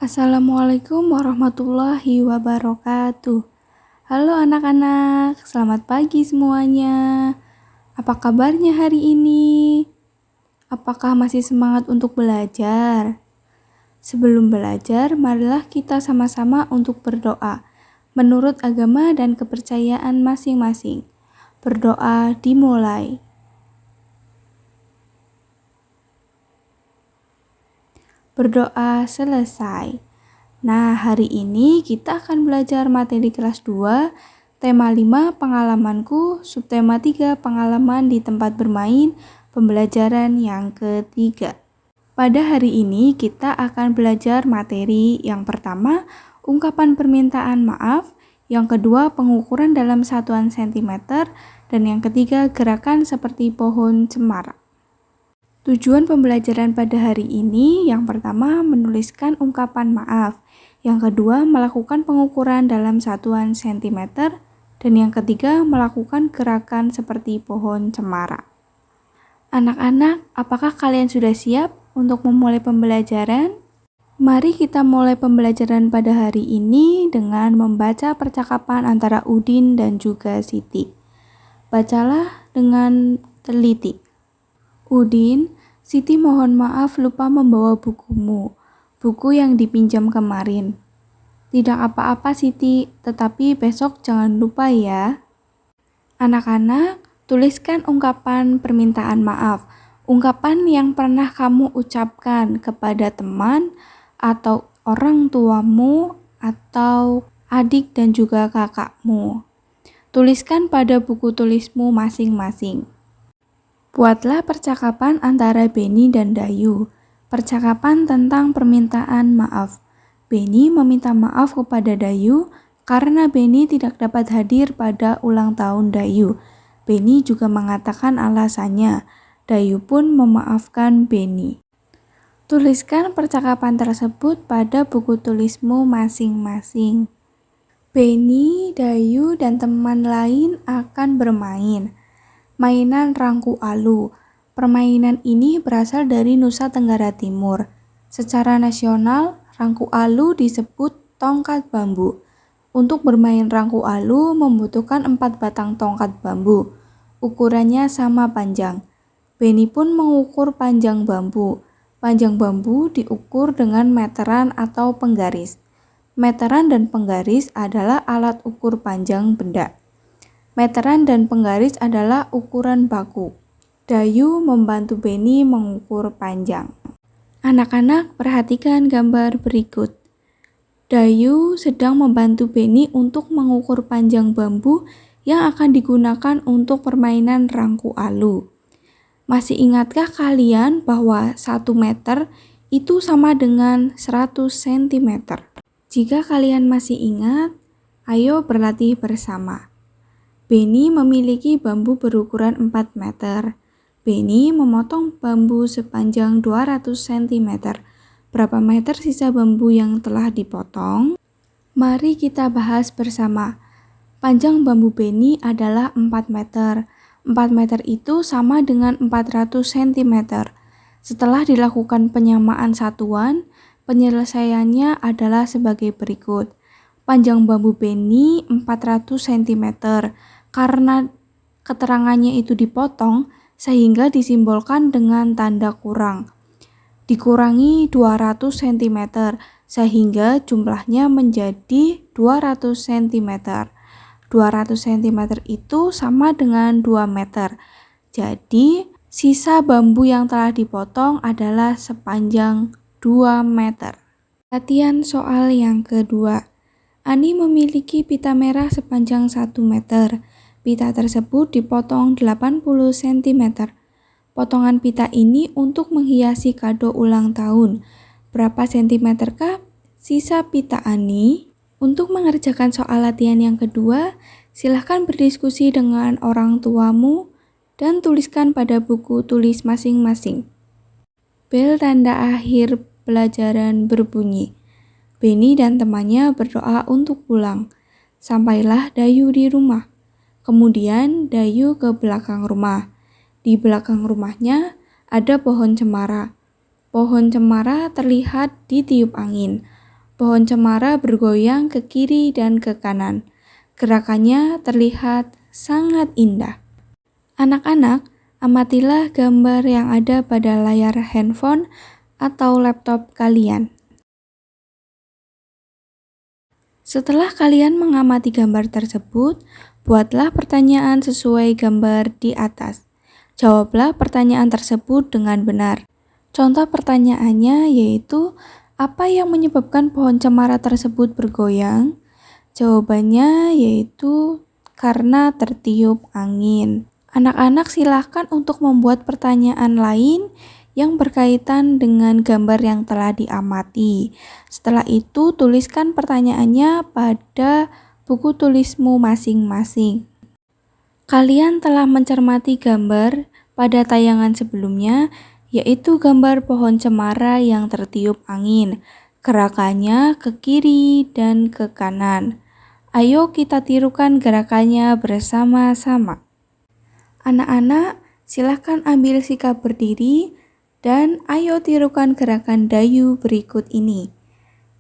Assalamualaikum warahmatullahi wabarakatuh. Halo anak-anak, selamat pagi semuanya. Apa kabarnya hari ini? Apakah masih semangat untuk belajar? Sebelum belajar, marilah kita sama-sama untuk berdoa menurut agama dan kepercayaan masing-masing. Berdoa dimulai. Berdoa selesai. Nah, hari ini kita akan belajar materi kelas 2, tema 5 pengalamanku, subtema 3 pengalaman di tempat bermain, pembelajaran yang ketiga. Pada hari ini kita akan belajar materi yang pertama, ungkapan permintaan maaf, yang kedua pengukuran dalam satuan sentimeter, dan yang ketiga gerakan seperti pohon cemara. Tujuan pembelajaran pada hari ini, yang pertama menuliskan ungkapan maaf, yang kedua melakukan pengukuran dalam satuan sentimeter, dan yang ketiga melakukan gerakan seperti pohon cemara. Anak-anak, apakah kalian sudah siap untuk memulai pembelajaran? Mari kita mulai pembelajaran pada hari ini dengan membaca percakapan antara Udin dan juga Siti. Bacalah dengan teliti. Udin, Siti mohon maaf lupa membawa bukumu, buku yang dipinjam kemarin. Tidak apa-apa Siti, tetapi besok jangan lupa ya. Anak-anak, tuliskan ungkapan permintaan maaf, ungkapan yang pernah kamu ucapkan kepada teman atau orang tuamu atau adik dan juga kakakmu. Tuliskan pada buku tulismu masing-masing. Buatlah percakapan antara Beni dan Dayu. Percakapan tentang permintaan maaf. Beni meminta maaf kepada Dayu karena Beni tidak dapat hadir pada ulang tahun Dayu. Beni juga mengatakan alasannya. Dayu pun memaafkan Beni. Tuliskan percakapan tersebut pada buku tulismu masing-masing. Beni, Dayu, dan teman lain akan bermain. Mainan rangku alu. Permainan ini berasal dari Nusa Tenggara Timur. Secara nasional, rangku alu disebut tongkat bambu. Untuk bermain rangku alu membutuhkan 4 batang tongkat bambu. Ukurannya sama panjang. Beni pun mengukur panjang bambu. Panjang bambu diukur dengan meteran atau penggaris. Meteran dan penggaris adalah alat ukur panjang benda. Meteran dan penggaris adalah ukuran baku. Dayu membantu Beni mengukur panjang. Anak-anak, perhatikan gambar berikut. Dayu sedang membantu Beni untuk mengukur panjang bambu yang akan digunakan untuk permainan rangku alu. Masih ingatkah kalian bahwa 1 meter itu sama dengan 100 cm? Jika kalian masih ingat, ayo berlatih bersama. Beni memiliki bambu berukuran 4 meter. Beni memotong bambu sepanjang 200 cm. Berapa meter sisa bambu yang telah dipotong? Mari kita bahas bersama. Panjang bambu Beni adalah 4 meter. 4 meter itu sama dengan 400 cm. Setelah dilakukan penyamaan satuan, penyelesaiannya adalah sebagai berikut. Panjang bambu Beni 400 cm. Karena keterangannya itu dipotong, sehingga disimbolkan dengan tanda kurang. Dikurangi 200 cm, sehingga jumlahnya menjadi 200 cm. 200 cm itu sama dengan 2 meter. Jadi, sisa bambu yang telah dipotong adalah sepanjang 2 meter. Latihan soal yang kedua. Ani memiliki pita merah sepanjang 1 meter. Pita tersebut dipotong 80 cm. Potongan pita ini untuk menghiasi kado ulang tahun. Berapa sentimeterkah sisa pita Ani? Untuk mengerjakan soal latihan yang kedua, silahkan berdiskusi dengan orang tuamu dan tuliskan pada buku tulis masing-masing. Bel tanda akhir pelajaran berbunyi. Beni dan temannya berdoa untuk pulang. Sampailah Dayu di rumah. Kemudian Dayu ke belakang rumah. Di belakang rumahnya ada pohon cemara. Pohon cemara terlihat ditiup angin. Pohon cemara bergoyang ke kiri dan ke kanan. Gerakannya terlihat sangat indah. Anak-anak, amatilah gambar yang ada pada layar handphone atau laptop kalian. Setelah kalian mengamati gambar tersebut, buatlah pertanyaan sesuai gambar di atas. Jawablah pertanyaan tersebut dengan benar. Contoh pertanyaannya yaitu, apa yang menyebabkan pohon cemara tersebut bergoyang? Jawabannya yaitu karena tertiup angin. Anak-anak silahkan untuk membuat pertanyaan lain yang berkaitan dengan gambar yang telah diamati. Setelah itu, tuliskan pertanyaannya pada buku tulismu masing-masing. Kalian telah mencermati gambar pada tayangan sebelumnya, yaitu gambar pohon cemara yang tertiup angin. Gerakannya ke kiri dan ke kanan. Ayo kita tirukan gerakannya bersama-sama. Anak-anak, silahkan ambil sikap berdiri dan ayo tirukan gerakan Dayu berikut ini.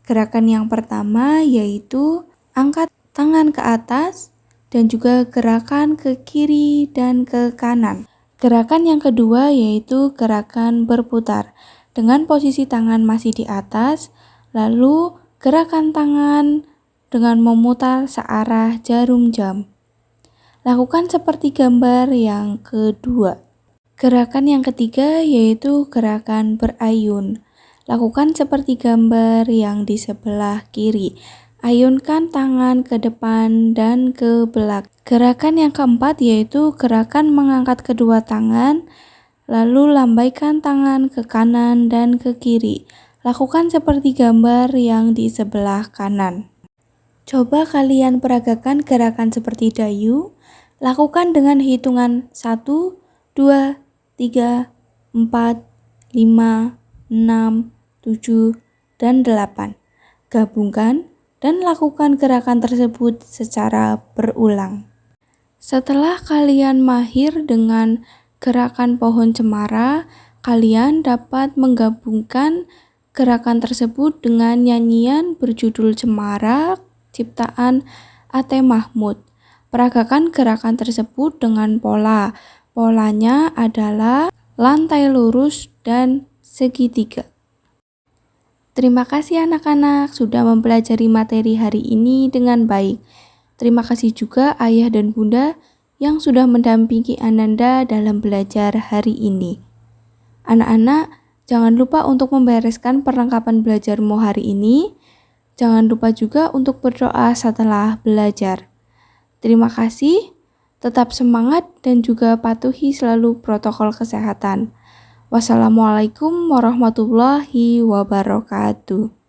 Gerakan yang pertama yaitu angkat tangan ke atas dan juga gerakan ke kiri dan ke kanan. Gerakan yang kedua yaitu gerakan berputar. Dengan posisi tangan masih di atas, lalu gerakan tangan dengan memutar searah jarum jam. Lakukan seperti gambar yang kedua. Gerakan yang ketiga yaitu gerakan berayun. Lakukan seperti gambar yang di sebelah kiri. Ayunkan tangan ke depan dan ke belakang. Gerakan yang keempat yaitu gerakan mengangkat kedua tangan, lalu lambaikan tangan ke kanan dan ke kiri. Lakukan seperti gambar yang di sebelah kanan. Coba kalian peragakan gerakan seperti Dayu. Lakukan dengan hitungan 1, 2, 3, 4, 5, 6, 7, dan 8. Gabungkan dan lakukan gerakan tersebut secara berulang. Setelah kalian mahir dengan gerakan pohon cemara, kalian dapat menggabungkan gerakan tersebut dengan nyanyian berjudul Cemara ciptaan A.T. Mahmud. Peragakan gerakan tersebut dengan pola. Polanya adalah lantai lurus dan segitiga. Terima kasih anak-anak sudah mempelajari materi hari ini dengan baik. Terima kasih juga ayah dan bunda yang sudah mendampingi Ananda dalam belajar hari ini. Anak-anak, jangan lupa untuk membereskan perlengkapan belajarmu hari ini. Jangan lupa juga untuk berdoa setelah belajar. Terima kasih, tetap semangat dan juga patuhi selalu protokol kesehatan. Wassalamualaikum warahmatullahi wabarakatuh.